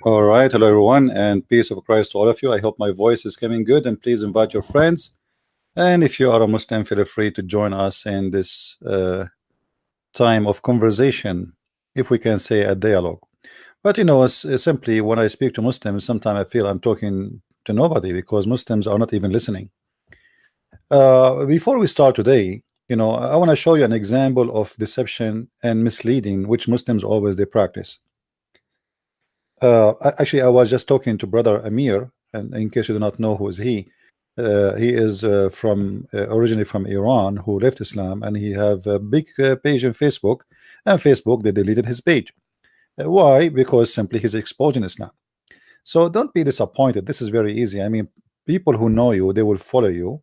All right, hello everyone, and peace of Christ to all of you. I hope my voice is coming good, and please invite your friends. And if you are a Muslim, feel free to join us in this time of conversation, if we can say a dialogue. But simply when I speak to Muslims, sometimes I feel I'm talking to nobody because Muslims are not even listening. Before we start today, I want to show you an example of deception and misleading which Muslims always they practice. Actually, I was just talking to brother Amir, and in case you do not know who is he is from originally from Iran, who left Islam, and he have a big page on Facebook, and Facebook they deleted his page. Why? Because simply he's exposing Islam. So don't be disappointed. This is very easy. I mean, people who know you, they will follow you.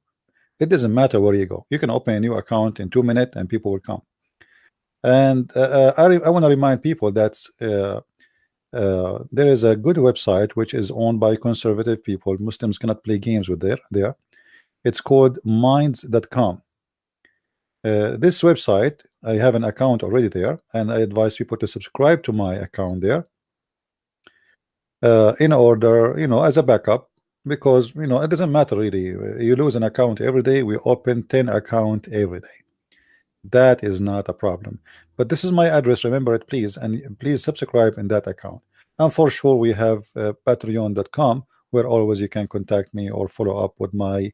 It doesn't matter where you go. You can open a new account in 2 minutes, and people will come. And I want to remind people that there is a good website which is owned by conservative people. Muslims cannot play games with there. It's called minds.com. This website, I have an account already there, and I advise people to subscribe to my account there in order, as a backup, because it doesn't matter really. You lose an account every day. We open 10 account every day. That is not a problem. But this is my address, remember it please, and please subscribe in that account. And for sure we have patreon.com, where always you can contact me or follow up with my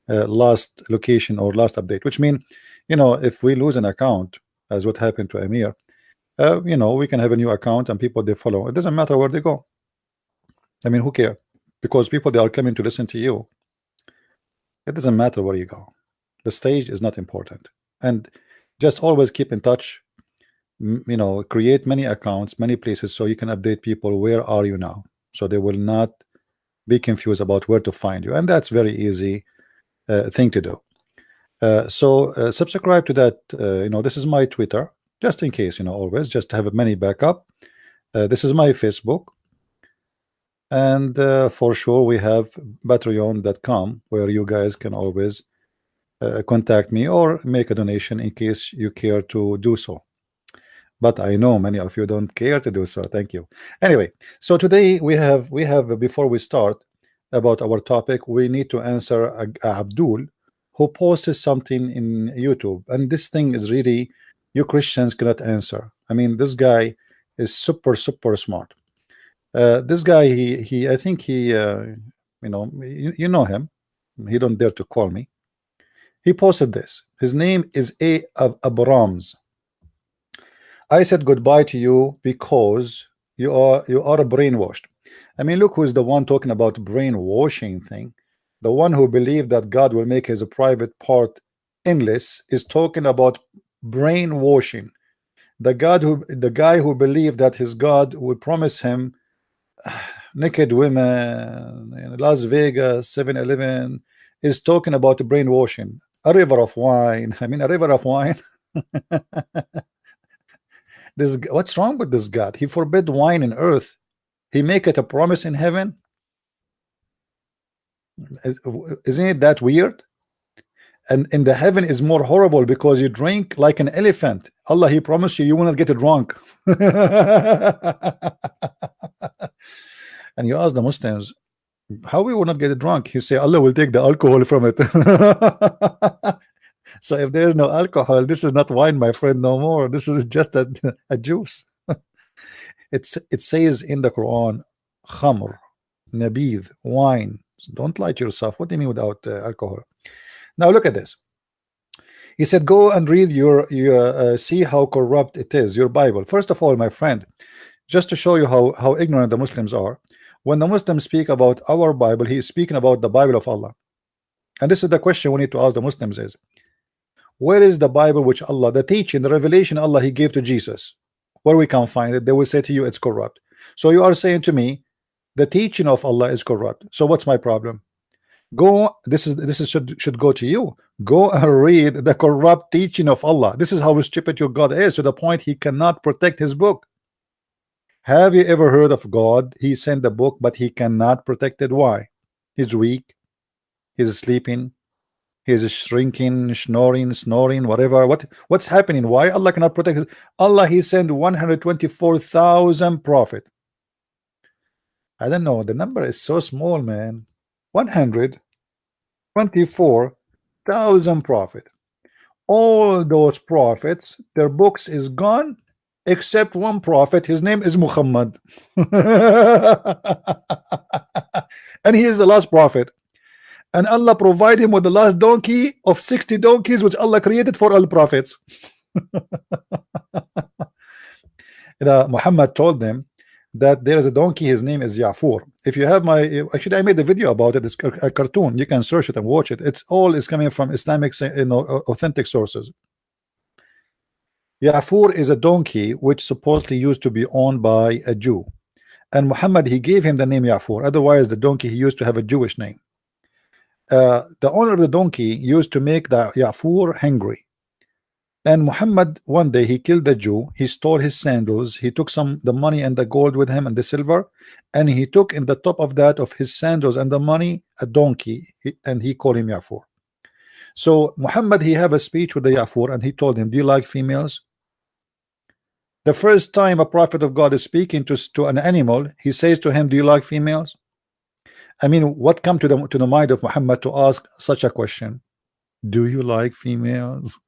last location or last update, which mean if we lose an account, as what happened to Amir, we can have a new account and people they follow. It doesn't matter where they go. I mean, who care? Because people they are coming to listen to you. It doesn't matter where you go. The stage is not important. And just always keep in touch. Create many accounts, many places, so you can update people where are you now, so they will not be confused about where to find you. And that's very easy thing to do. So subscribe to that. This is my Twitter, just in case, always just have a many backup. This is my Facebook, and for sure we have patreon.com, where you guys can always contact me or make a donation in case you care to do so. But I know many of you don't care to do so. Thank you. Anyway, so today we have before we start about our topic, we need to answer Abdul, who posted something in YouTube, and this thing is really you Christians cannot answer. I mean, this guy is super smart. This guy, he I think he you know him. He don't dare to call me. He posted this. His name is A of Abrams. I said goodbye to you because you are brainwashed. I mean, look who's the one talking about brainwashing thing. The one who believed that God will make his private part endless is talking about brainwashing. The guy who believed that his God would promise him naked women in Las Vegas, 7-Eleven, is talking about brainwashing. A river of wine. I mean, a river of wine. What's wrong with this God? He forbid wine in earth. He make it a promise in heaven. Isn't it that weird? And in the heaven is more horrible because you drink like an elephant. Allah, he promised you will not get drunk. And you ask the Muslims, how we will not get drunk? He say Allah will take the alcohol from it. So if there is no alcohol, this is not wine, my friend, no more. This is just a juice. It says in the Quran, khamr, nabid, wine. Don't lie to yourself. What do you mean without alcohol? Now look at this. He said, go and read your see how corrupt it is, your Bible. First of all, my friend, just to show you how ignorant the Muslims are, when the Muslims speak about our Bible, he is speaking about the Bible of Allah. And this is the question we need to ask the Muslims is, where is the Bible which Allah, the teaching, the revelation Allah he gave to Jesus, where we can find it? They will say to you it's corrupt. So you are saying to me the teaching of Allah is corrupt. So what's my problem? Go, this is should go to you. Go and read the corrupt teaching of Allah. This is how stupid your God is, to the point he cannot protect his book. Have you ever heard of God? He sent the book, but he cannot protect it. Why? He's weak, he's sleeping, he's shrinking, snoring, whatever. What's happening? Why Allah cannot protect it? Allah, he sent 124,000 prophet. I don't know. The number is so small, man. 124,000 prophet. All those prophets, their books is gone, except one prophet. His name is Muhammad, and he is the last prophet. And Allah provide him with the last donkey of 60 donkeys, which Allah created for all prophets. Muhammad told them that there is a donkey, his name is Ya'fur. If you have my, actually I made a video about it, it's a cartoon, you can search it and watch it. It's all is coming from Islamic, authentic sources. Ya'fur is a donkey which supposedly used to be owned by a Jew, and Muhammad, he gave him the name Ya'fur. Otherwise the donkey, he used to have a Jewish name. The owner of the donkey used to make the Ya'fur hungry. And Muhammad, one day he killed the Jew, he stole his sandals, he took the money and the gold with him and the silver, and he took in the top of that of his sandals and the money a donkey, and he called him Ya'fur. So Muhammad, he have a speech with the Ya'fur, and he told him, do you like females? The first time a prophet of God is speaking to an animal, he says to him, do you like females? I mean, what come to the mind of Muhammad to ask such a question? Do you like females?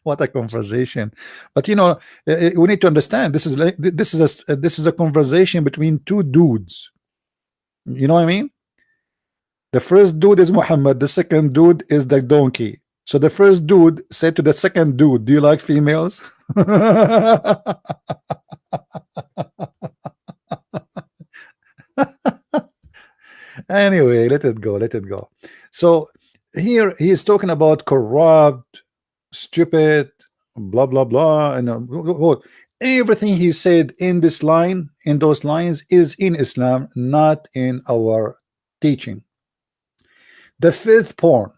What a conversation. But you know, we need to understand, this is a conversation between two dudes. You know what I mean? The first dude is Muhammad, the second dude is the donkey. So the first dude said to the second dude, do you like females? Anyway, let it go. So here he is talking about corrupt, stupid, blah blah blah, and everything he said in this line, in those lines, is in Islam, not in our teaching. The fifth porn,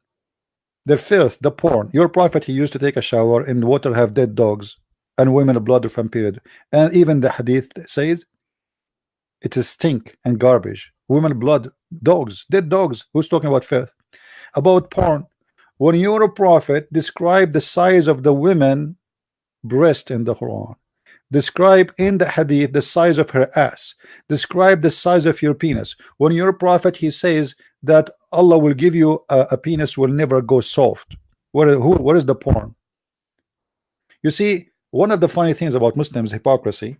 the porn. Your prophet, he used to take a shower in water have dead dogs and women blood from period, and even the hadith says it is stink and garbage. Women blood, dogs, dead dogs. Who's talking about filth? About porn. When your prophet described the size of the women breast in the Quran, describe in the hadith the size of her ass, describe the size of your penis. When your prophet, he says that Allah will give you a penis will never go soft. What is the porn? You see, one of the funny things about Muslims hypocrisy,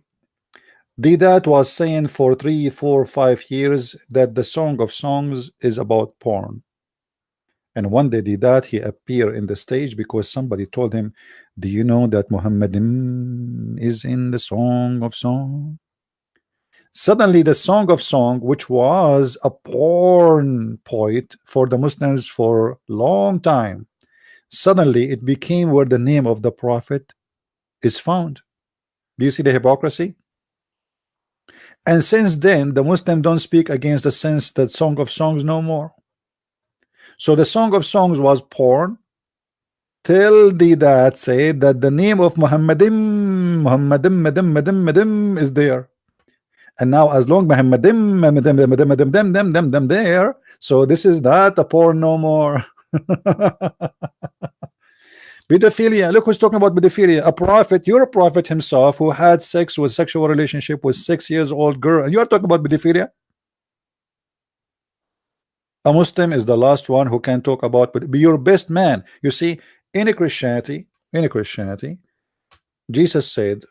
Didat was saying for 3, 4, 5 years that the Song of Songs is about porn. And one day Didat, he appeared in the stage because somebody told him, do you know that Muhammad is in the Song of Song? Suddenly the Song of Song, which was a porn poet for the Muslims for long time, suddenly it became where the name of the prophet is found. Do you see the hypocrisy? And since then the Muslim don't speak against the sense that Song of Songs no more. So the Song of Songs was porn till Didat said that the name of Muhammadim is there. And now as long Muhammadim there, so this is not a porn no more. Pedophilia, look who's talking about pedophilia. A prophet, your prophet himself, who had sex with sexual relationship with 6-year-old girl, and you are talking about pedophilia. A Muslim is the last one who can talk about, but be your best man. You see, in Christianity, Jesus said,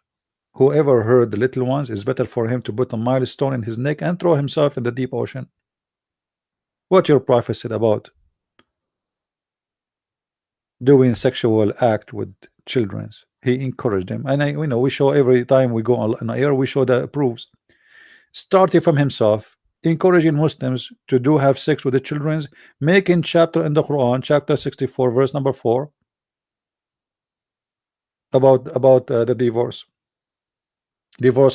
whoever hurt the little ones is better for him to put a milestone in his neck and throw himself in the deep ocean. What your prophet said about doing sexual act with children, he encouraged them, and we show every time we go on air, we show that proves, starting from himself, encouraging Muslims to have sex with the children, making chapter in the Quran, chapter 64 verse number 4, about the divorce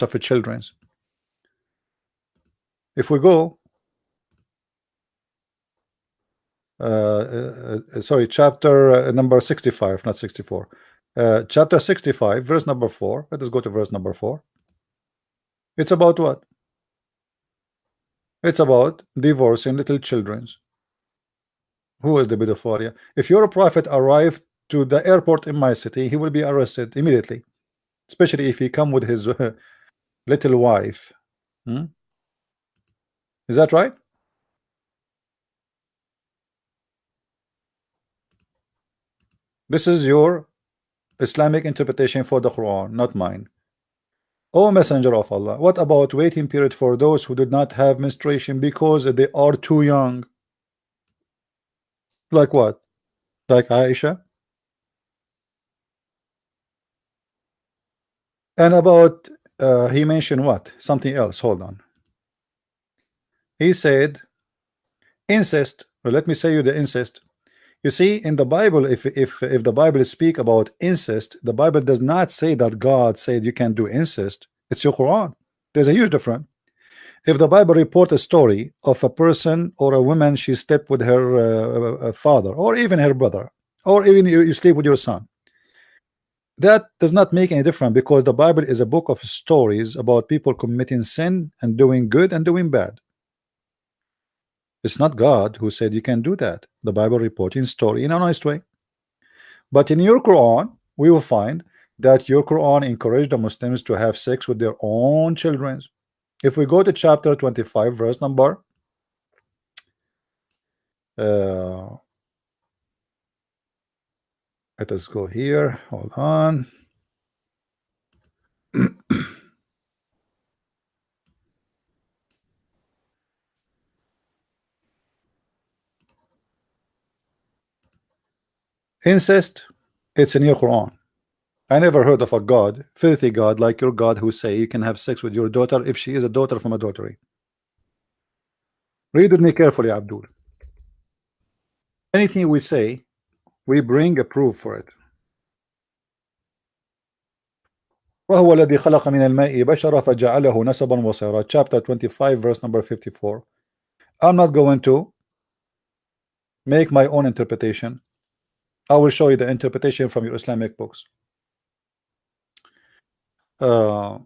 of the children. If we go sorry, chapter number 65, not 64, chapter 65 verse number 4, let us go to verse number 4. It's about what? It's about divorcing little children. Who is the pedophilia? If your prophet arrived to the airport in my city, he will be arrested immediately, especially if he come with his little wife. Is that right? This is your Islamic interpretation for the Quran, not mine. O Messenger of Allah, what about waiting period for those who did not have menstruation because they are too young? Like what? Like Aisha? And about he mentioned what? Something else. Hold on. He said incest. Well, let me say you the incest. You see, in the Bible, if the Bible speak about incest, the Bible does not say that God said you can do incest. It's your Quran. There's a huge difference. If the Bible report a story of a person or a woman, she slept with her father or even her brother, or even you sleep with your son, that does not make any difference, because the Bible is a book of stories about people committing sin and doing good and doing bad. It's not God who said you can do that. The Bible reporting story in a nice way. But in your Quran, we will find that your Quran encouraged the Muslims to have sex with their own children. If we go to chapter 25, verse number uh, let us go here. Hold on. Incest, it's in your Quran. I never heard of a God, filthy God like your God, who say you can have sex with your daughter if she is a daughter from adultery. Read with me carefully, Abdul. Anything we say, we bring a proof for it. وهو الذي خلق من الماء بشرا فجعله نسبا وصيرا. Chapter 25, verse number 54. I'm not going to make my own interpretation. I will show you the interpretation from your Islamic books. I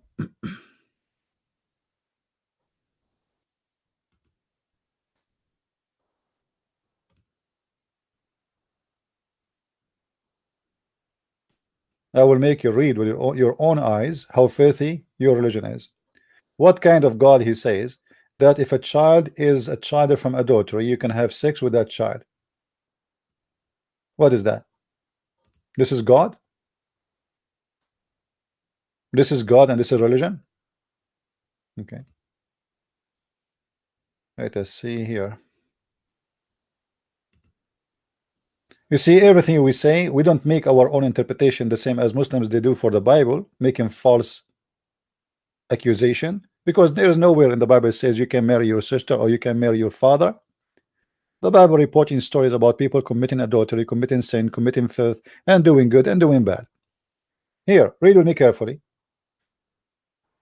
will make you read with your own eyes how filthy your religion is. What kind of God he says that if a child is a child from adultery, you can have sex with that child? What is that? This is God? This is God and this is religion? Okay. Let us see here. You see, everything we say, we don't make our own interpretation the same as Muslims they do for the Bible, making false accusation, because there is nowhere in the Bible says you can marry your sister or you can marry your father. The Bible reporting stories about people committing adultery, committing sin, committing filth, and doing good and doing bad. Here, read with me carefully.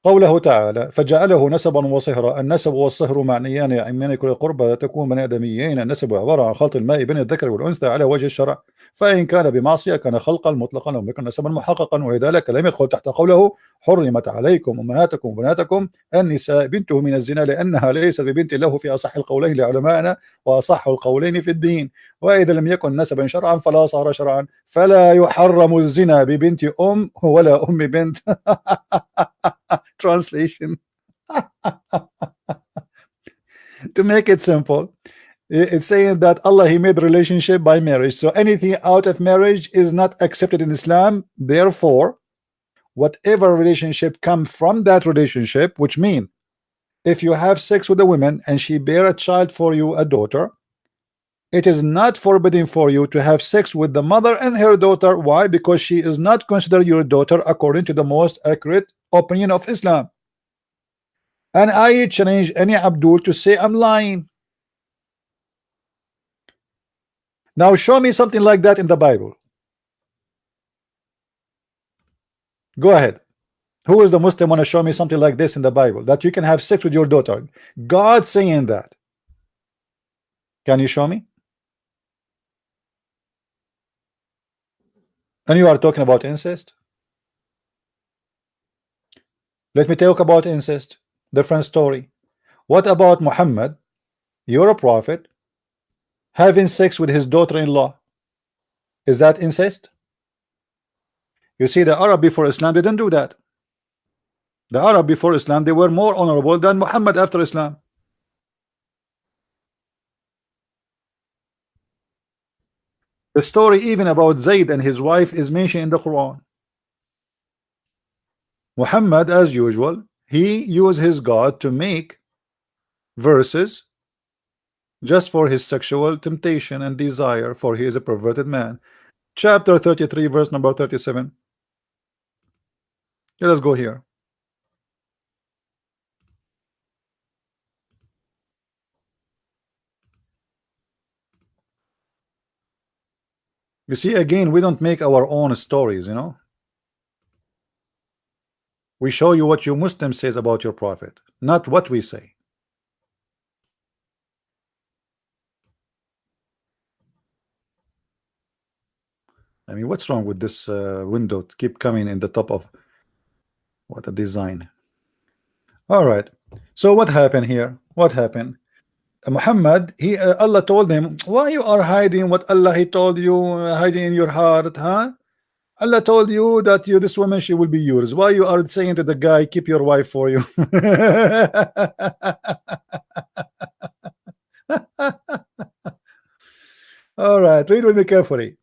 قوله تعالى فجعله نسبا وصهرا. النسب والصهر معنيان من كل قربة تكون بني آدميين. النسب عبارة عن خلط الماء بين الذكر والأنثى على وجه الشرع، فإن كان بمعصية كان خلقا مطلقا لم يكن نسبا محققا، ولذلك لم يدخل تحت قوله حرمت عليكم أمهاتكم وبناتكم النساء بنته من الزنا، لأنها ليست ببنت له في أصح القولين لعلمائنا وأصح القولين في الدين. وإذا لم يكن نسبا شرعا فلا صار شرعا، فلا يحرم الزنا ببنت أم ولا أم بنت. Translation. To make it simple, it's saying that Allah, he made relationship by marriage, so anything out of marriage is not accepted in Islam. Therefore, whatever relationship come from that relationship, which mean if you have sex with a woman and she bear a child for you, a daughter, it is not forbidden for you to have sex with the mother and her daughter. Why? Because she is not considered your daughter according to the most accurate opinion of Islam. And I challenge any Abdul to say I'm lying. Now show me something like that in the Bible. Go ahead. Who is the Muslim want to show me something like this in the Bible, that you can have sex with your daughter? God saying that. Can you show me? And you are talking about incest? Let me talk about incest. Different story. What about Muhammad, you're a prophet, having sex with his daughter-in-law? Is that incest? You see, the Arab before Islam didn't do that. The Arab before Islam, they were more honorable than Muhammad after Islam. The story even about Zayd and his wife is mentioned in the Quran. Muhammad, as usual, he used his God to make verses just for his sexual temptation and desire, for he is a perverted man. Chapter 33, verse number 37. Let us go here. You see, again, we don't make our own stories, you know. We show you what you Muslim says about your prophet, not what we say. I mean, what's wrong with this window to keep coming in the top of what a design? All right. So what happened here? What happened? Muhammad, he Allah told him, why you are hiding what Allah he told you, hiding in your heart, huh? Allah told you that you this woman she will be yours. Why you are saying to the guy, keep your wife for you? All right, read with me carefully.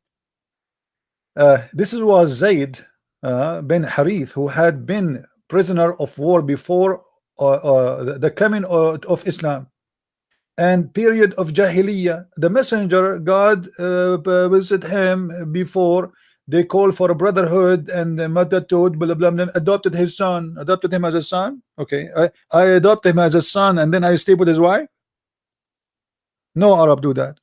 This was Zayd bin Harith, who had been prisoner of war before the coming of Islam and period of Jahiliyyah. The messenger God visited him before they called for a brotherhood and madatud, blah, blah, blah, adopted his son, adopted him as a son. Okay, I adopt him as a son and then I sleep with his wife. No Arab do that.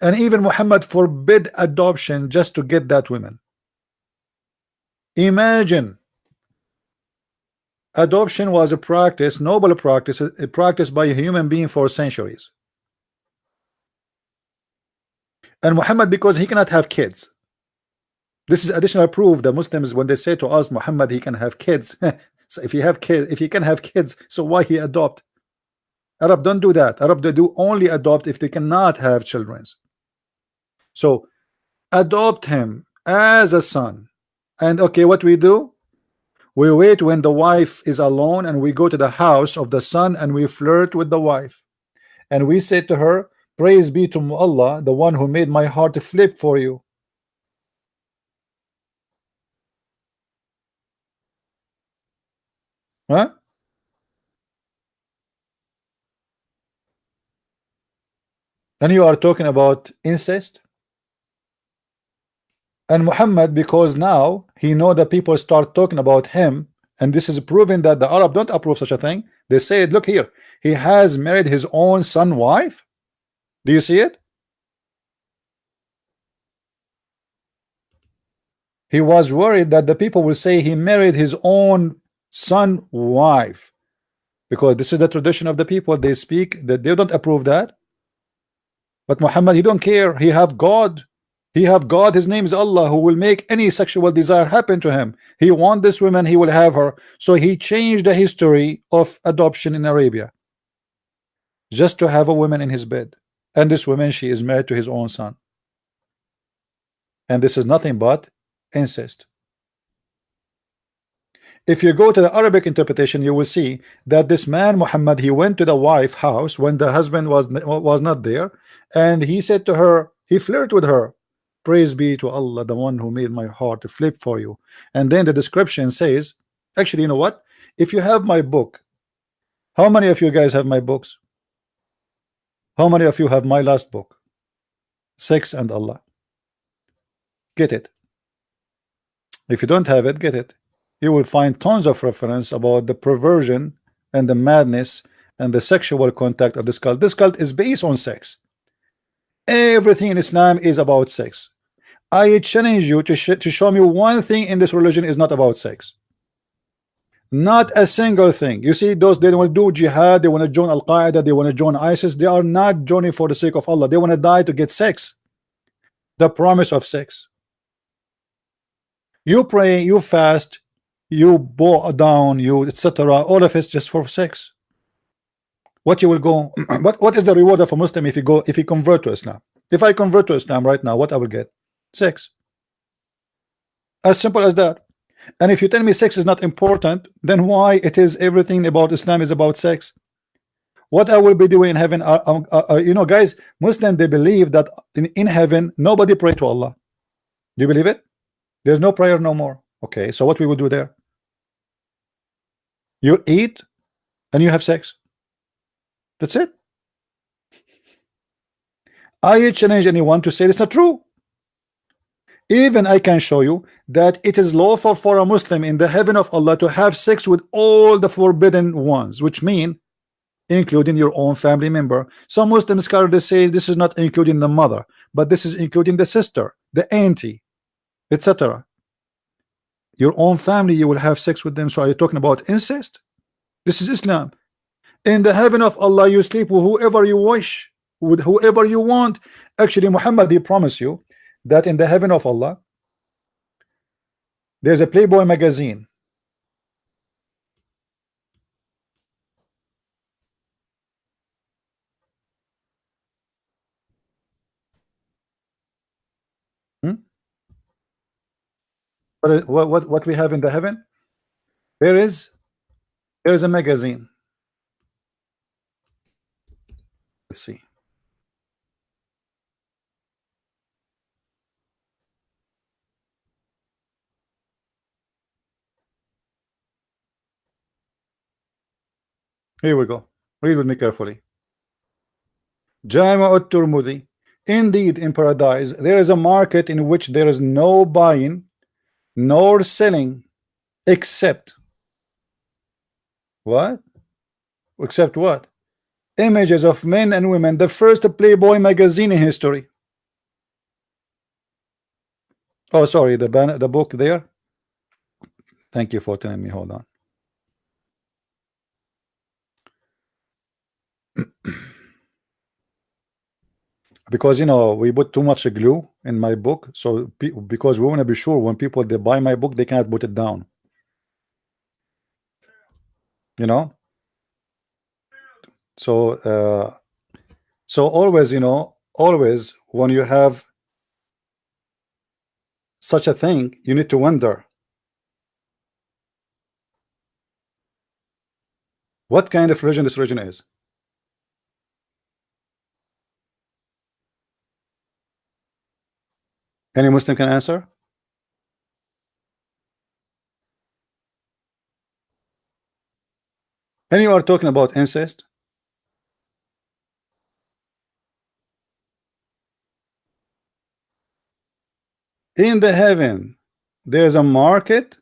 And even Muhammad forbid adoption just to get that woman. Imagine, adoption was a practice, noble practice, a practice by a human being for centuries. And Muhammad, because he cannot have kids, this is additional proof that Muslims, when they say to us Muhammad he can have kids, so if he can have kids, so why he adopt? Arab don't do that. Arab, they do only adopt if they cannot have children. So adopt him as a son. And okay, what we do, we wait when the wife is alone and we go to the house of the son and we flirt with the wife and we say to her, praise be to Allah, the one who made my heart to flip for you. Huh? And you are talking about incest. And Muhammad, because now he know that people start talking about him, and this is proving that the Arab don't approve such a thing. They say, look here, he has married his own son wife. Do you see it? He was worried that the people will say he married his own son wife, because this is the tradition of the people. They speak that they don't approve that. But Muhammad, he don't care. He have God. He have God, his name is Allah, who will make any sexual desire happen to him. He want this woman, he will have her. So he changed the history of adoption in Arabia just to have a woman in his bed. And this woman, she is married to his own son. And this is nothing but incest. If you go to the Arabic interpretation, you will see that this man Muhammad, he went to the wife house when the husband was not there, and he said to her, he flirted with her, praise be to Allah, the one who made my heart to flip for you. And then the description says, actually, you know what, if you have my book, how many of you guys have my books? How many of you have my last book, Sex and Allah? Get it. If you don't have it, get it. You will find tons of reference about the perversion and the madness and the sexual contact of this cult. This cult is based on sex. Everything in Islam is about sex. I challenge you to show me one thing in this religion is not about sex. Not a single thing. You see, those they want to do jihad, they want to join Al-Qaeda, they want to join ISIS. They are not joining for the sake of Allah. They want to die to get sex. The promise of sex. You pray, you fast, you bow down, you etc. All of it's just for sex. What you will go? What is the reward of a Muslim if you convert to Islam? If I convert to Islam right now, what I will get? Sex. As simple as that. And if you tell me sex is not important, then why it is everything about Islam is about sex? What I will be doing in heaven? You know, guys, Muslim, they believe that in heaven nobody pray to Allah. Do you believe it? There's no prayer no more. Okay, so what we will do there? You eat and you have sex. That's it. I challenge anyone to say it's not true. Even I can show you that it is lawful for a Muslim in the heaven of Allah to have sex with all the forbidden ones, which mean including your own family member. Some Muslim scholars say this is not including the mother, but this is including the sister, the auntie, etc. Your own family, you will have sex with them. So are you talking about incest? This is Islam. In the heaven of Allah, you sleep with whoever you wish, with whoever you want. Actually, Muhammad, he promised you that in the heaven of Allah there's a Playboy magazine. Hmm? What we have in the heaven? There is a magazine. Let's see. Here we go. Read with me carefully. Jama at-Turmudi. Indeed, in paradise there is a market in which there is no buying nor selling except what? Except what? Images of men and women. The first Playboy magazine in history. Oh, sorry, the book there. Thank you for telling me. Hold on. Because you know we put too much glue in my book, so because we want to be sure when people they buy my book they cannot put it down, you know. So always, you know, always when you have such a thing you need to wonder what kind of religion this religion is. Any Muslim can answer? And you are talking about incest? In the heaven there's a market,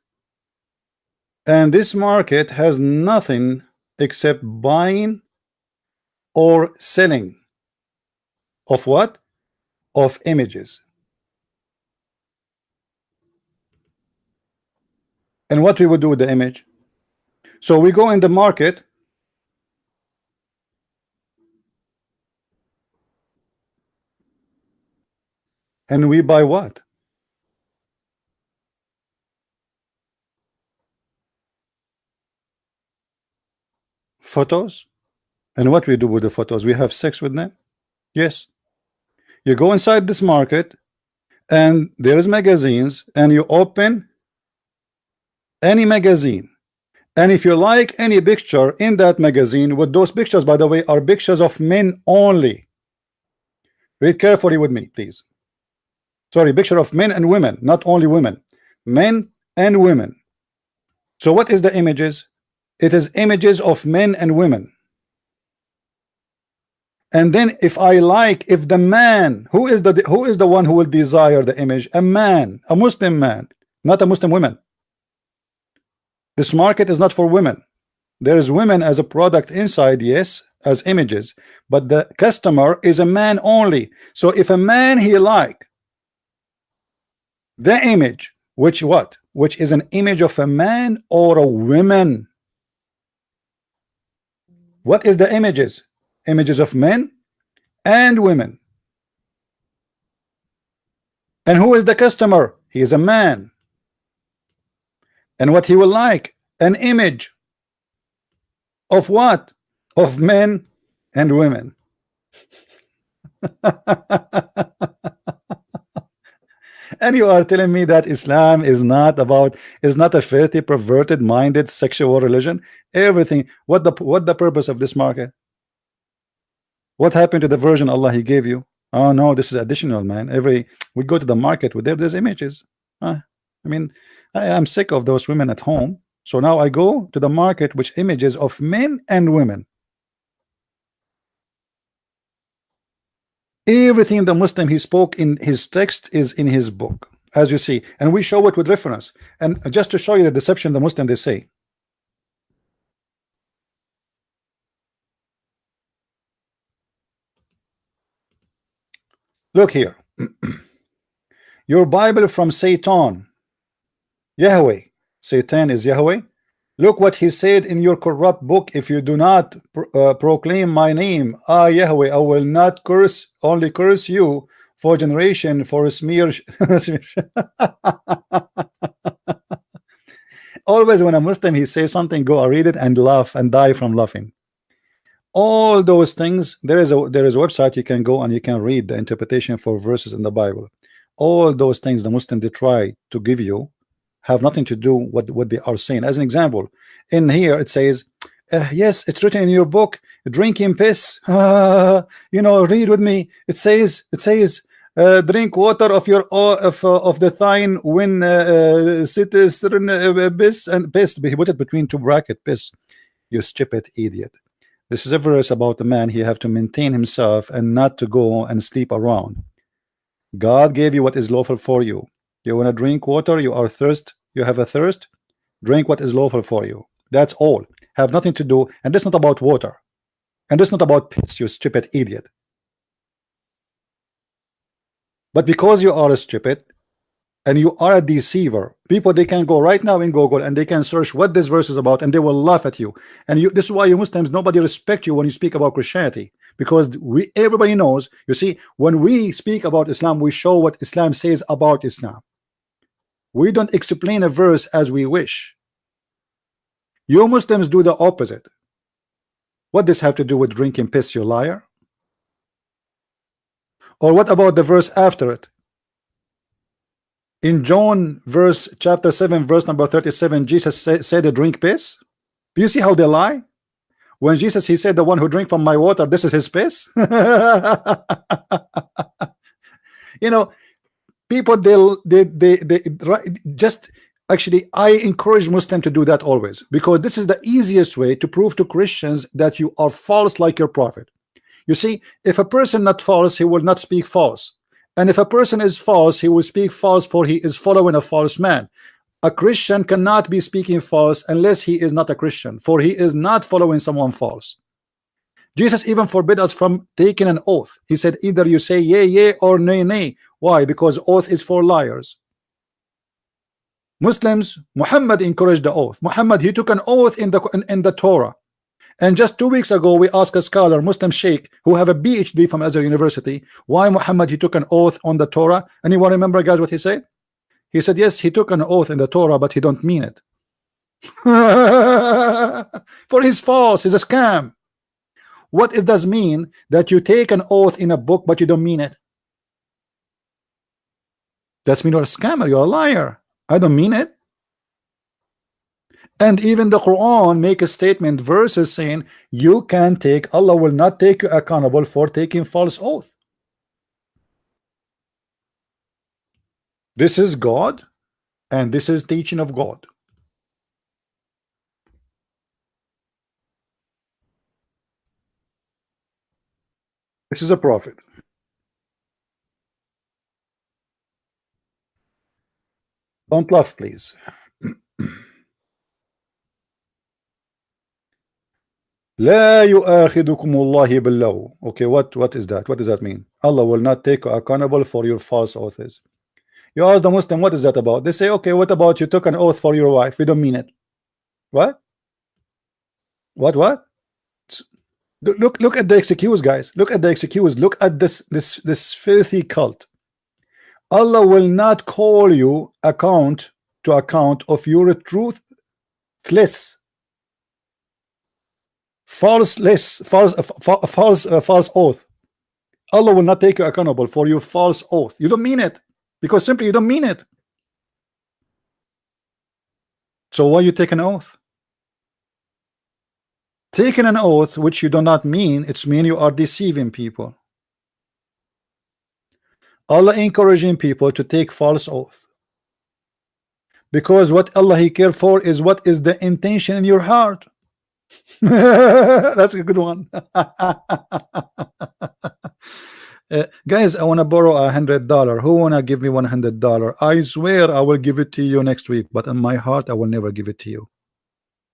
and this market has nothing except buying or selling of what? Of images. And what we would do with the image? So we go in the market and we buy what? Photos. And what we do with the photos? We have sex with them? Yes. You go inside this market and there is magazines, and you open any magazine, and if you like any picture in that magazine, with those pictures, by the way, are pictures of men only. Read carefully with me, please. Sorry, picture of men and women, not only women, men and women. So what is the images? It is images of men and women. And then if I like, if the man, who is the one who will desire the image? A man, a Muslim man, not a Muslim woman. This market is not for women. There is women as a product inside, yes, as images, but the customer is a man only. So if a man he like the image, which what? Which is an image of a man or a woman. What is the images? Images of men and women. And who is the customer? He is a man. And what he will like? An image of what? Of men and women. And you are telling me that Islam is not a filthy, perverted minded sexual religion? Everything. What the purpose of this market? What happened to the version Allah He gave you? Oh no, this is additional, man. Every we go to the market with there's images. I mean, I am sick of those women at home. So now I go to the market which images of men and women. Everything the Muslim he spoke in his text is in his book, as you see, and we show it with reference. And just to show you the deception the Muslim they say. Look here. Your Bible from Satan. Yahweh. Satan is Yahweh. Look what he said in your corrupt book. If you do not proclaim my name, Yahweh, I will not curse, only curse you for generation, for a smear. Always when a Muslim he says something, go read it and laugh and die from laughing. All those things, there is a website you can go and you can read the interpretation for verses in the Bible. All those things the Muslim they try to give you have nothing to do with what they are saying. As an example, in here it says, yes, it's written in your book, drinking piss. You know, read with me. It says, drink water of your of the thine when piss and piss. He put it between two bracket piss. You stupid idiot. This is a verse about the man. He have to maintain himself and not to go and sleep around. God gave you what is lawful for you. You want to drink water, you are thirst, you have a thirst, drink what is lawful for you. That's all. Have nothing to do, and this not about water, and this not about piss, you stupid idiot. But because you are a stupid and you are a deceiver, people they can go right now in Google and they can search what this verse is about and they will laugh at you. And you, this is why you Muslims, nobody respect you when you speak about Christianity, because everybody knows, you see, when we speak about Islam, we show what Islam says about Islam. We don't explain a verse as we wish. You Muslims do the opposite. What does have to do with drinking piss, you liar? Or what about the verse after it? In John chapter 7 verse number 37, Jesus said to drink piss. Do you see how they lie? When Jesus he said the one who drink from my water, this is his piss. You know, people they just actually, I encourage Muslims to do that always, because this is the easiest way to prove to Christians that you are false like your prophet. You see, if a person not false, he will not speak false. And if a person is false, he will speak false, for he is following a false man. A Christian cannot be speaking false unless he is not a Christian, for he is not following someone false. Jesus even forbid us from taking an oath. He said either you say yea, yea, or nay, nay. Why? Because oath is for liars. Muslims, Muhammad encouraged the oath. Muhammad, he took an oath in the Torah. And just 2 weeks ago, we asked a scholar, Muslim Sheikh, who have a PhD from Azhar University, why Muhammad he took an oath on the Torah. Anyone remember, guys, what he said? He said, yes, he took an oath in the Torah, but he don't mean it. For he's false, he's a scam. What it does mean that you take an oath in a book, but you don't mean it? That's mean you're a scammer, you're a liar. I don't mean it. And even the Quran make a statement, verses saying you can take, Allah will not take you accountable for taking false oath. This is God, and this is teaching of God. This is a prophet. Don't laugh, please. لا يؤاخذكم الله باللغو. Okay, what is that? What does that mean? Allah will not take you accountable for your false oaths. You ask the Muslim, what is that about? They say, okay, what about you took an oath for your wife? We don't mean it. What? What? Look at the excuse, guys. Look at the excuse. Look at this filthy cult. Allah will not call you account of your truthless, false oath. Allah will not take you accountable for your false oath. You don't mean it, because simply you don't mean it. So why you take an oath? Taking an oath which you do not mean, it's mean you are deceiving people. Allah encouraging people to take false oath, because what Allah He care for is what is the intention in your heart. That's a good one. Guys, I want to borrow $100. Who wanna give me $100? I swear I will give it to you next week, but in my heart I will never give it to you.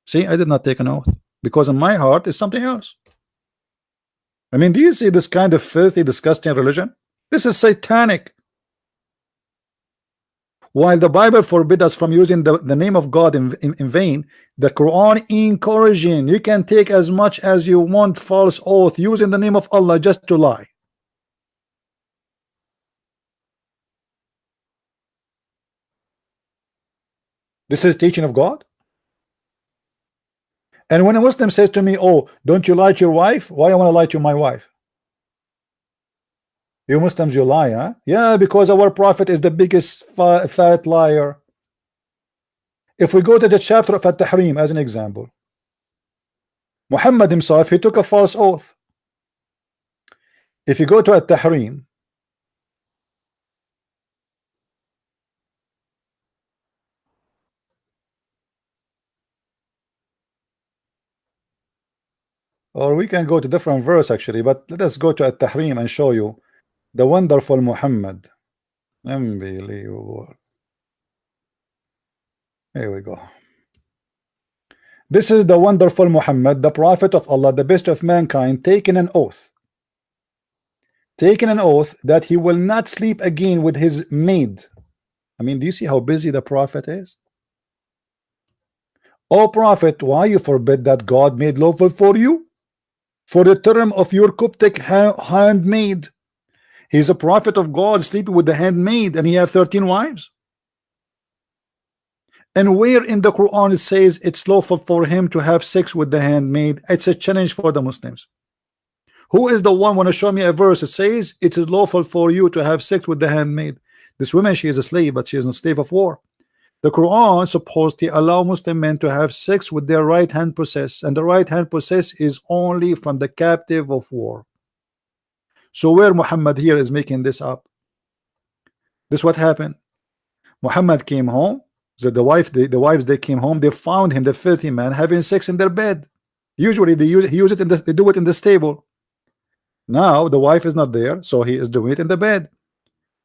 See, I did not take an oath, because in my heart is something else. I mean, do you see this kind of filthy, disgusting religion? This is satanic. While the Bible forbid us from using the name of God in vain, the Quran encouraging you can take as much as you want false oath using the name of Allah just to lie. This is teaching of God. And when a Muslim says to me, oh, don't you lie to your wife? Why I want to lie to my wife? You Muslims, you lie, huh? Yeah, because our prophet is the biggest fat liar. If we go to the chapter of At-Tahrim as an example, Muhammad himself, he took a false oath. If you go to At-Tahrim, or we can go to different verse actually, but let us go to At-Tahrim and show you the wonderful Muhammad. Unbelievable. Here we go. This is the wonderful Muhammad, the prophet of Allah, the best of mankind, taking an oath. Taking an oath that he will not sleep again with his maid. I mean, do you see how busy the prophet is? O prophet, why you forbid that God made lawful for you? For the term of your Coptic handmaid. He's a prophet of God sleeping with the handmaid, and he have 13 wives. And where in the Quran it says it's lawful for him to have sex with the handmaid? It's a challenge for the Muslims. Who is the one want to show me a verse that says it is lawful for you to have sex with the handmaid? This woman, she is a slave, but she is a slave of war. The Quran supposed to allow Muslim men to have sex with their right hand possess, and the right hand possess is only from the captive of war. So where Muhammad here is making this up? This what happened. Muhammad came home. So the wives they came home. They found him, the filthy man, having sex in their bed. Usually they do it in the stable. Now the wife is not there, so he is doing it in the bed.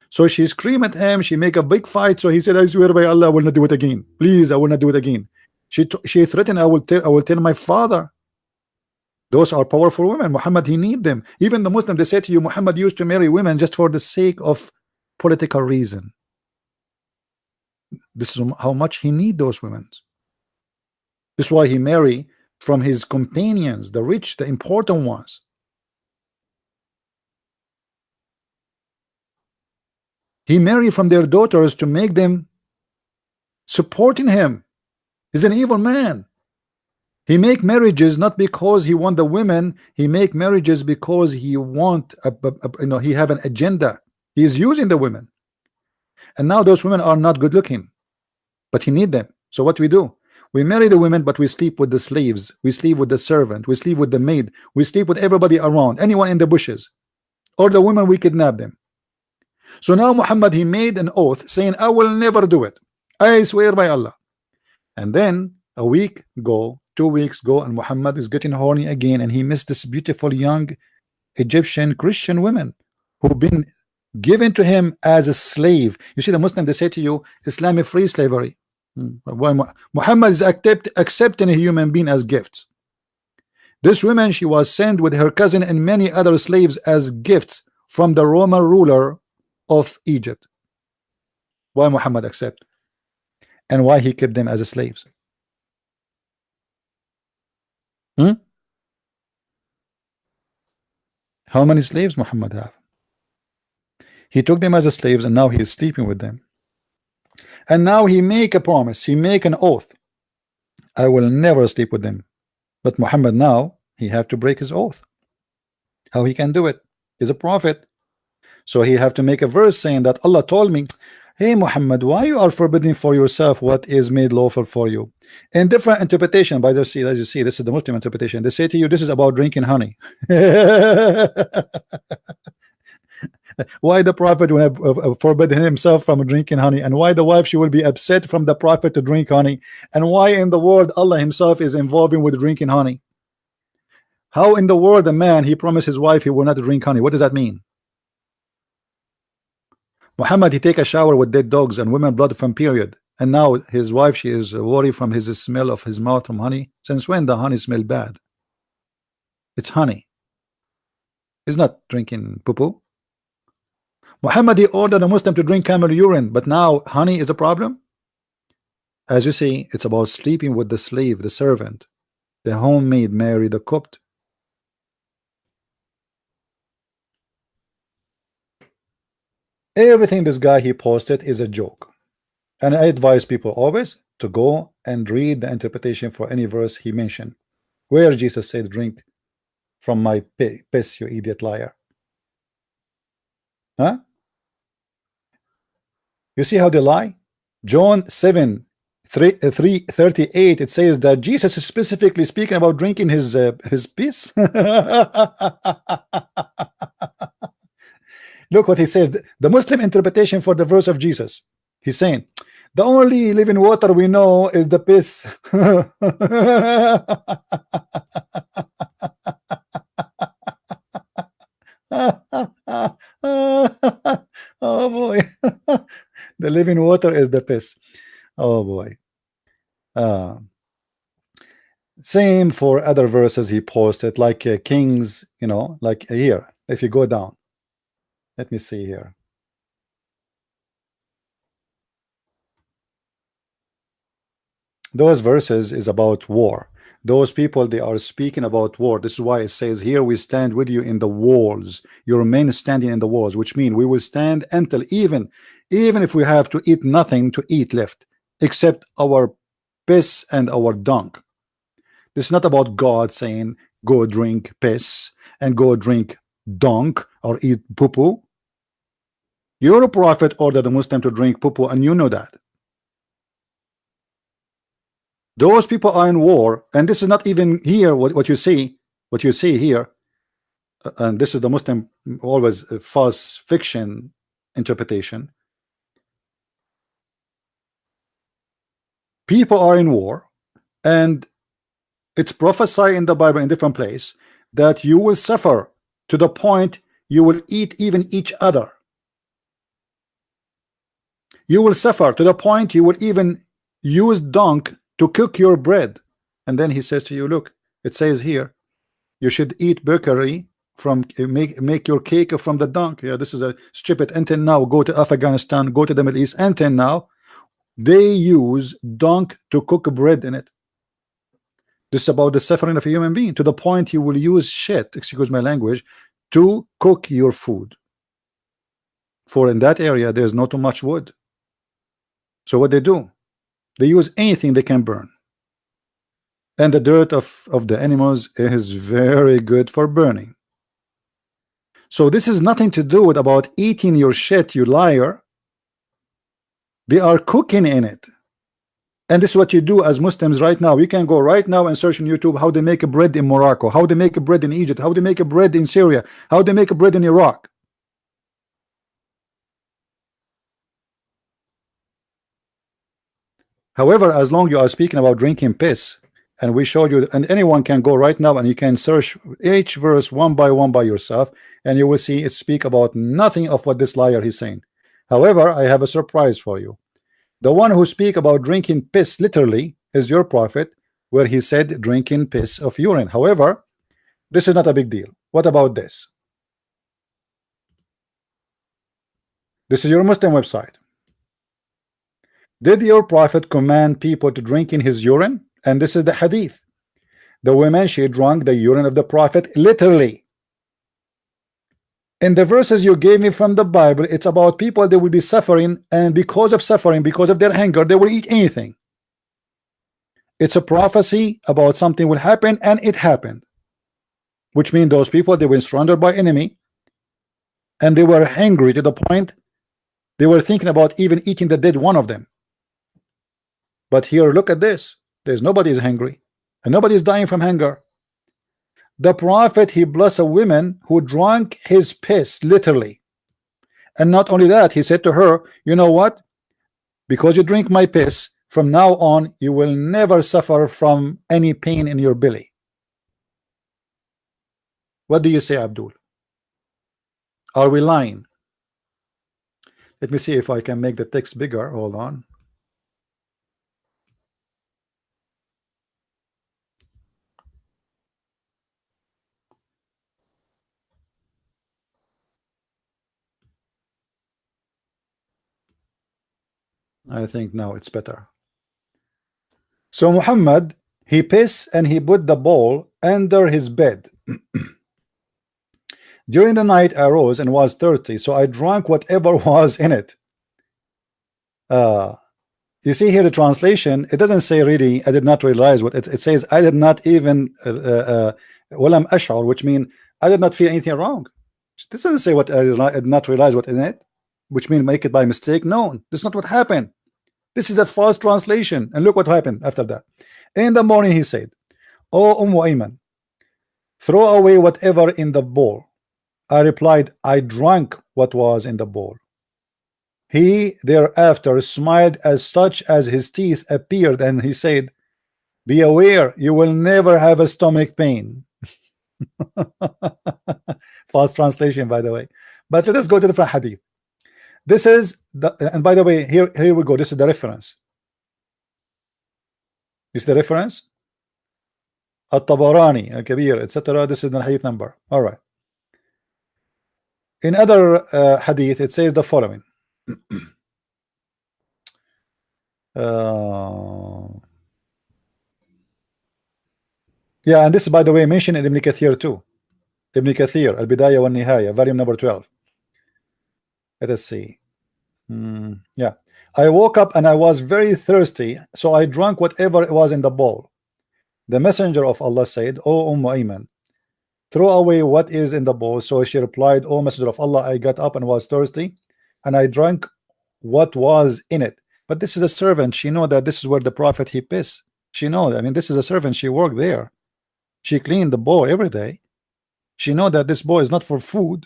So she screamed at him. She make a big fight. So he said, "I swear by Allah, I will not do it again. Please, I will not do it again." She threatened, "I will tell my father." Those are powerful women. Muhammad, he need them. Even the Muslim, they say to you, Muhammad used to marry women just for the sake of political reason. This is how much he need those women. This is why he marry from his companions, the rich, the important ones. He married from their daughters to make them supporting him. He's an evil man. He make marriages not because he want the women. He make marriages because he want he have an agenda. He is using the women, and now those women are not good looking, but he need them. So what we do? We marry the women, but we sleep with the slaves. We sleep with the servant. We sleep with the maid. We sleep with everybody around, anyone in the bushes, or the women we kidnap them. So now Muhammad, he made an oath saying, "I will never do it. I swear by Allah." And then a week go, 2 weeks go, and Muhammad is getting horny again, and he missed this beautiful young Egyptian Christian women who've been given to him as a slave. You see, the Muslim, they say to you, Islamic free slavery. Why Muhammad is accepting a human being as gifts. This woman, she was sent with her cousin and many other slaves as gifts from the Roman ruler of Egypt. Why Muhammad accept? And why he kept them as slaves? How many slaves Muhammad have? He took them as slaves, and now he is sleeping with them. And now he make a promise, he make an oath, "I will never sleep with them." But Muhammad now, he have to break his oath. How he can do it? He's a prophet. So he have to make a verse saying that Allah told me, Hey Muhammad, why you are forbidding for yourself what is made lawful for you? In different interpretation, by the see, as you see, this is the Muslim interpretation. They say to you, this is about drinking honey. Why the prophet will have forbidden himself from drinking honey, and why the wife she will be upset from the prophet to drink honey, and why in the world Allah himself is involving with drinking honey? How in the world a man he promised his wife he will not drink honey? What does that mean? Muhammad he take a shower with dead dogs and women blood from period, and now his wife she is worried from his smell of his mouth from honey. Since when the honey smell bad? It's honey. He's not drinking poo poo. Muhammad he ordered a Muslim to drink camel urine, but now honey is a problem. As you see, it's about sleeping with the slave, the servant, the homemaid Mary, the cooked. Everything this guy he posted is a joke, and I advise people always to go and read the interpretation for any verse he mentioned, where Jesus said, "Drink from my piss, you idiot liar." Huh? You see how they lie? John 7, 3:38, it says that Jesus is specifically speaking about drinking his piss. Look what he says. The Muslim interpretation for the verse of Jesus. He's saying, the only living water we know is the piss. Oh boy. The living water is the piss. Oh boy. Same for other verses he posted, like Kings, you know, like here. If you go down, let me see here. Those verses is about war. Those people, they are speaking about war. This is why it says here, we stand with you in the walls, your men standing in the walls, which means we will stand until even if we have to eat nothing to eat left except our piss and our dung. This is not about God saying go drink piss and go drink dung or eat poo poo. Your prophet ordered a Muslim to drink poo poo, and you know that. Those people are in war, and this is not even here what you see here, and this is the Muslim always false fiction interpretation. People are in war, and it's prophesied in the Bible in different place that you will suffer to the point you will eat even each other. You will suffer to the point you will even use dung to cook your bread. And then he says to you, look, it says here, you should eat bakery from make your cake from the dung. Yeah, this is a stupid. Until now, go to Afghanistan, go to the Middle East, until now they use dung to cook bread in it. This is about the suffering of a human being to the point you will use shit, excuse my language, to cook your food. For in that area there's not too much wood. So what they do, they use anything they can burn, and the dirt of the animals is very good for burning. So this is nothing to do with about eating your shit, you liar. They are cooking in it. And this is what you do as Muslims right now. You can go right now and search on YouTube how they make a bread in Morocco, how they make a bread in Egypt, how they make a bread in Syria, how they make a bread in Iraq. However, as long you are speaking about drinking piss, and we showed you, and anyone can go right now and you can search each verse one by yourself, and you will see it speak about nothing of what this liar is saying. However, I have a surprise for you. The one who speak about drinking piss literally is your prophet, where he said drinking piss of urine. However, this is not a big deal. What about this? This is your Muslim website. Did your prophet command people to drink in his urine? And this is the hadith. The woman, she drank the urine of the prophet literally. In the verses you gave me from the Bible, it's about people that will be suffering, and because of suffering, because of their hunger, they will eat anything. It's a prophecy about something will happen, and it happened. Which means those people, they were surrounded by enemy, and they were hungry to the point They were thinking about even eating the dead one of them. But here, look at this. There's nobody is hungry, and nobody is dying from hunger. The prophet, he blessed a woman who drank his piss, literally. And not only that, he said to her, you know what? Because you drink my piss, from now on, you will never suffer from any pain in your belly. What do you say, Abdul? Are we lying? Let me see if I can make the text bigger. Hold on. I think now it's better. So Muhammad, he pissed and he put the bowl under his bed. During the night I rose and was thirsty, so I drank whatever was in it. You see here the translation, it doesn't say really I did not realize what it says. I did not even walam ash'ur, which means I did not feel anything wrong. This doesn't say what I did not realize what in it, which means make it by mistake. No, that's not what happened. This is a false translation. And look what happened after that. In the morning he said, "Oh Ayman, throw away whatever in the bowl." I replied, "I drank what was in the bowl." He thereafter smiled as such as his teeth appeared, and he said, "Be aware, you will never have a stomach pain." False translation, by the way. But let us go to the hadith. This is the, and by the way, here we go. This is the reference. Is the reference? At-Tabarani, Al-Kabir, etc. This is the hadith number. All right. In other hadith, it says the following. Yeah, and this is, by the way, mentioned in Ibn Kathir too. Ibn Kathir, Al-Bidayah wa Nihaya, volume number 12. Let us see. Yeah. I woke up and I was very thirsty, so I drank whatever it was in the bowl. The messenger of Allah said, "O Ayman, throw away what is in the bowl." So she replied, "O messenger of Allah, I got up and was thirsty, and I drank what was in it." But this is a servant. She know that this is where the prophet he pissed. She know that. I mean, this is a servant. She worked there. She cleaned the bowl every day. She know that this bowl is not for food.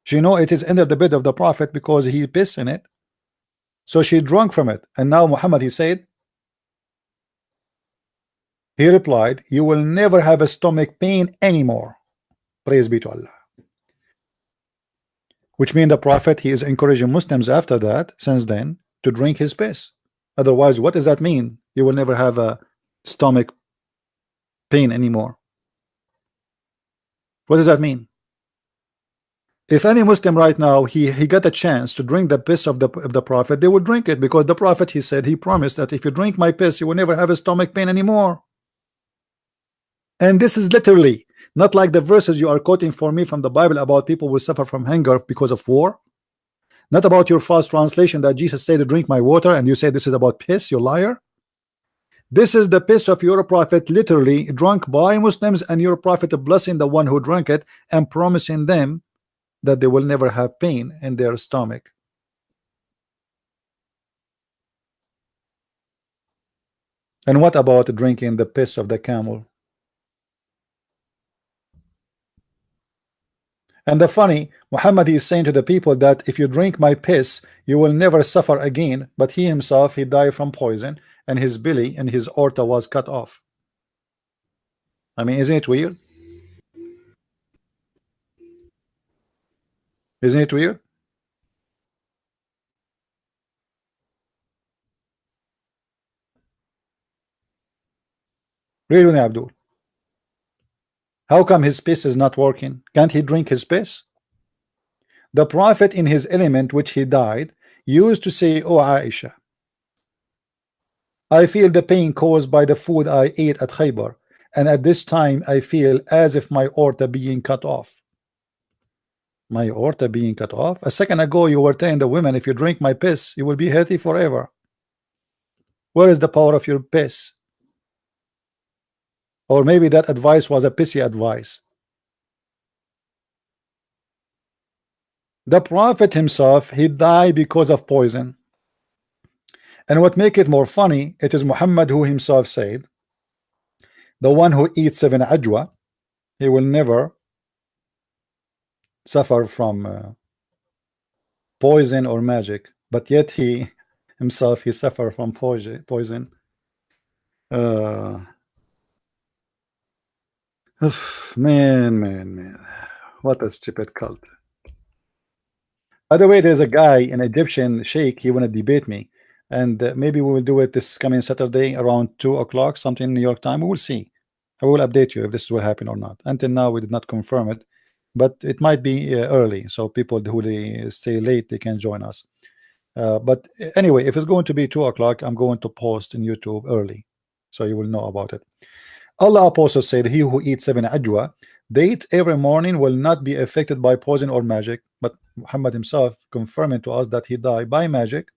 She know it is under the bed of the prophet because he pissed in it. So she drank from it. And now Muhammad, he said, he replied, "You will never have a stomach pain anymore." Praise be to Allah. Which means the prophet, he is encouraging Muslims after that, since then, to drink his piss. Otherwise, what does that mean? You will never have a stomach pain anymore. What does that mean? If any Muslim right now he got a chance to drink the piss of the prophet, they would drink it, because the prophet, he said, he promised that if you drink my piss, you will never have a stomach pain anymore. And this is literally not like the verses you are quoting for me from the Bible about people will suffer from hunger because of war. Not about your false translation that Jesus said to drink my water, and you say this is about piss, you liar. This is the piss of your prophet, literally drunk by Muslims, and your prophet blessing the one who drank it and promising them that they will never have pain in their stomach. And what about drinking the piss of the camel? And the funny, Muhammad is saying to the people that if you drink my piss, you will never suffer again. But he himself, he died from poison, and his belly and his aorta was cut off. I mean, isn't it weird? Isn't it weird? Really, Abdul? How come his piss is not working? Can't he drink his piss? The prophet in his element, which he died, used to say, "Oh Aisha, I feel the pain caused by the food I ate at Khaybar, and at this time I feel as if my aorta being cut off." My aorta being cut off? A second ago you were telling the women, if you drink my piss, you will be healthy forever. Where is the power of your piss? Or maybe that advice was a pissy advice. The Prophet himself, he died because of poison. And what make it more funny, it is Muhammad who himself said, the one who eats 7 ajwa, he will never suffer from poison or magic, but yet he himself, he suffer from poison. Uh, man, what a stupid cult. By the way, there's a guy, an Egyptian sheikh, he want to debate me, and maybe we will do it this coming Saturday around 2 o'clock, something in New York time. We will see. I will update you if this will happen or not. Until now, we did not confirm it, but it might be early, so people who they stay late, they can join us. But anyway, if it's going to be 2 o'clock, I'm going to post in YouTube early, so you will know about it. Allah Apostle said, he who eats 7 ajwa, they eat every morning, will not be affected by poison or magic. But Muhammad himself confirming to us that he died by magic,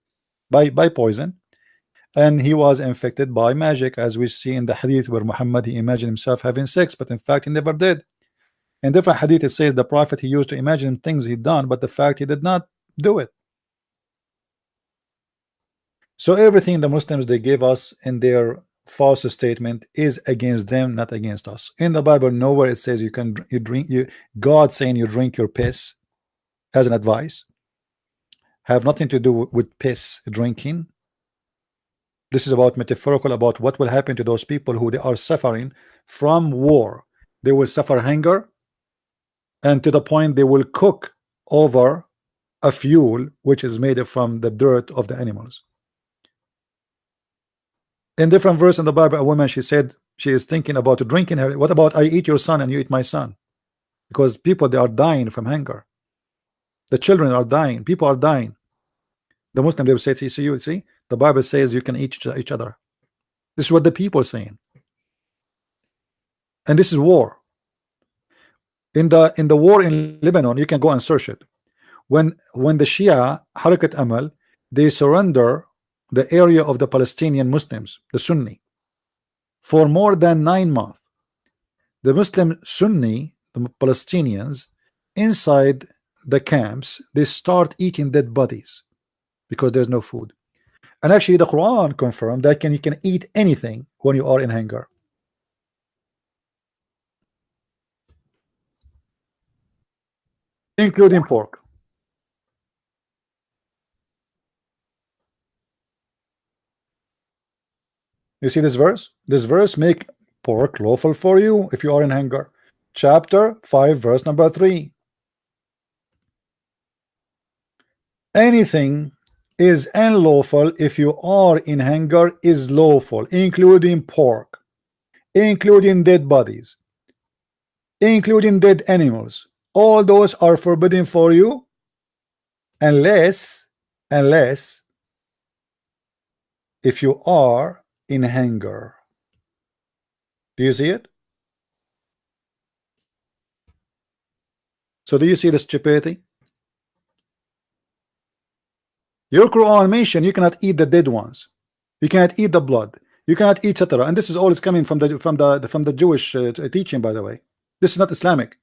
by poison, and he was infected by magic, as we see in the hadith where Muhammad, he imagined himself having sex, but in fact he never did. In different hadith it says the Prophet, he used to imagine things he'd done, but the fact he did not do it. So everything the Muslims they gave us in their false statement is against them, not against us. In the Bible, nowhere it says you drink God saying you drink your piss as an advice. Have nothing to do with piss drinking. This is about metaphorical, about what will happen to those people who they are suffering from war. They will suffer hunger, and to the point they will cook over a fuel which is made from the dirt of the animals. In different verse in the Bible, a woman, she said she is thinking about drinking her. What about I eat your son and you eat my son? Because people, they are dying from hunger. The children are dying. People are dying. The Muslim, they will say, see, you see, the Bible says you can eat each other. This is what the people are saying. And this is war. In the war in Lebanon, you can go and search it. When the Shia Harakat Amal, they surrender the area of the Palestinian Muslims, the Sunni, for more than 9 months. The Muslim Sunni, the Palestinians, inside the camps, they start eating dead bodies because there's no food. And actually the Quran confirmed that you can eat anything when you are in hunger, including pork. You see this verse? This verse make pork lawful for you if you are in hunger. Chapter 5, verse number 3. Anything is unlawful if you are in hunger is lawful, including pork, including dead bodies, including dead animals. All those are forbidden for you unless if you are in hunger. Do you see it? So do you see the stupidity? Your Quran mention you cannot eat the dead ones, you cannot eat the blood, you cannot eat etc. And this is all is coming from the Jewish teaching, by the way. This is not Islamic.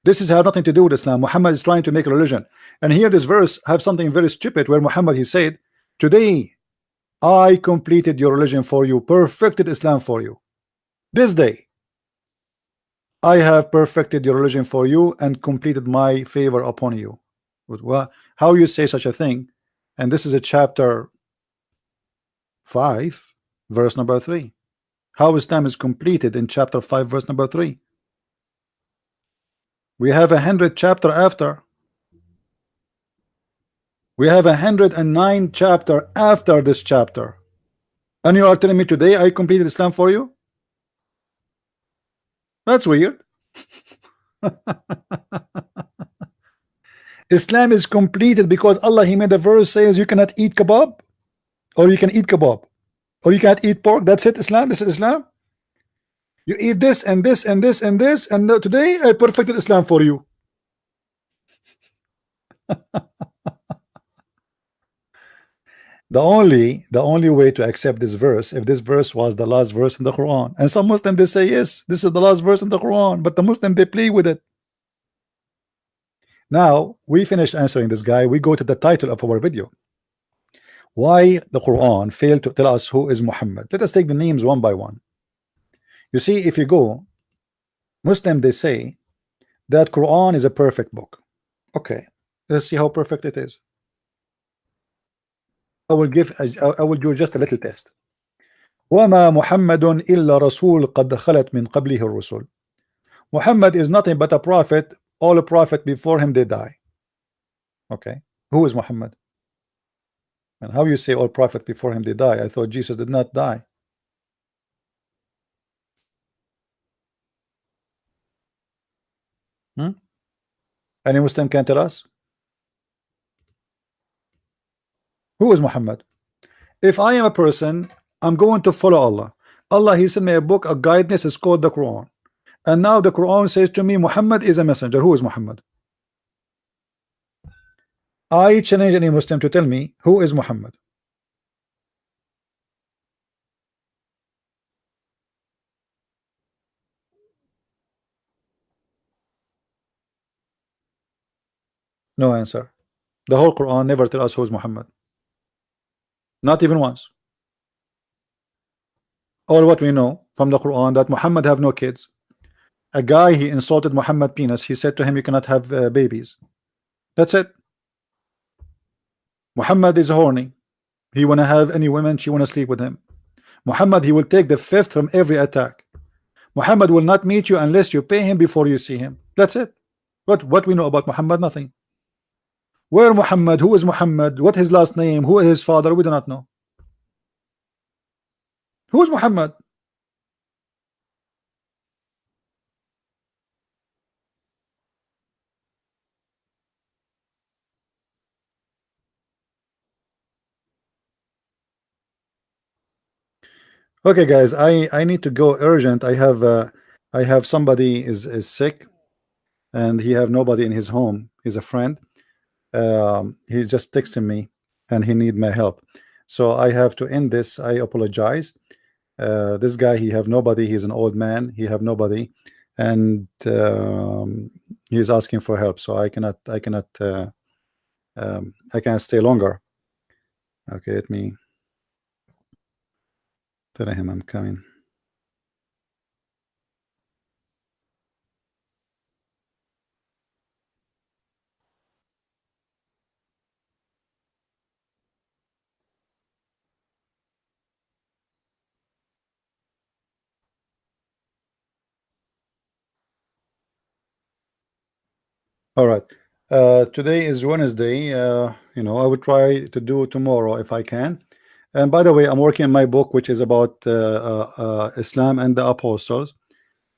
This is have nothing to do with Islam. Muhammad is trying to make a religion. And here this verse have something very stupid where Muhammad, he said, today I completed your religion for you, perfected Islam for you. This day I have perfected your religion for you and completed my favor upon you. Well, how you say such a thing? And this is a chapter 5, verse number 3. How Islam is completed in chapter 5, verse number 3. We have 100 chapter after. We have 109 chapter after this chapter. And you are telling me today I completed Islam for you? That's weird. Islam is completed because Allah, he made a verse says you cannot eat kebab, or you can eat kebab, or you can't eat pork. That's it. Islam. This is Islam. You eat this and this and this and this, and today I perfected Islam for you. The only way to accept this verse, if this verse was the last verse in the Quran, and some Muslims they say yes, this is the last verse in the Quran, but the Muslim they play with it. Now we finished answering this guy. We go to the title of our video. Why the Quran failed to tell us who is Muhammad? Let us take the names one by one. You see, if you go Muslim, they say that Quran is a perfect book. Okay, let's see how perfect it is. I will do just a little test. وما محمد إلا رسول قد خلت من قبله الرسل. Muhammad is nothing but a prophet. All a prophet before him they die. Okay, who is Muhammad? And how you say all prophet before him they die? I thought Jesus did not die. Any Muslim can tell us who is Muhammad? If I am a person, I'm going to follow Allah. Allah, he sent me a book, a guidance is called the Quran. And now the Quran says to me, Muhammad is a messenger. Who is Muhammad? I challenge any Muslim to tell me who is Muhammad. No answer. The whole Quran never tell us who is Muhammad. Not even once. All what we know from the Quran that Muhammad have no kids. A guy, he insulted Muhammad penis. He said to him, you cannot have babies. That's it. Muhammad is horny. He wanna have any women, she wanna sleep with him. Muhammad, he will take the fifth from every attack. Muhammad will not meet you unless you pay him before you see him. That's it. What we know about Muhammad? Nothing. Where Muhammad? Who is Muhammad? What his last name? Who is his father? We do not know. Who is Muhammad? Okay, guys, I need to go urgent. I have somebody is sick, and he have nobody in his home. He's a friend. He's just texting me, and he need my help. So I have to end this. I apologize. This guy, he have nobody. He's an old man. He have nobody, and he's asking for help. So I cannot stay longer. Okay, let me tell him I'm coming. All right. Today is Wednesday. I will try to do tomorrow if I can. And by the way, I'm working on my book, which is about Islam and the apostles.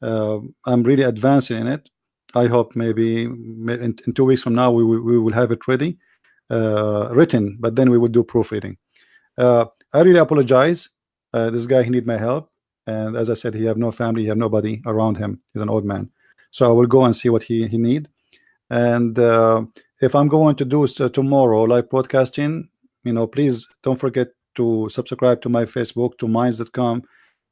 I'm really advancing in it. I hope maybe in 2 weeks from now we will have it ready, written. But then we will do proofreading. I really apologize. This guy, he need my help, and as I said, he have no family, he have nobody around him. He's an old man. So I will go and see what he need. And if I'm going to do tomorrow live broadcasting, please don't forget to subscribe to my Facebook, to minds.com,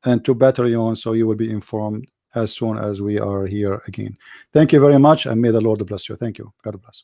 and to Patreon, so you will be informed as soon as we are here again. Thank you very much, and may the Lord bless you. Thank you. God bless.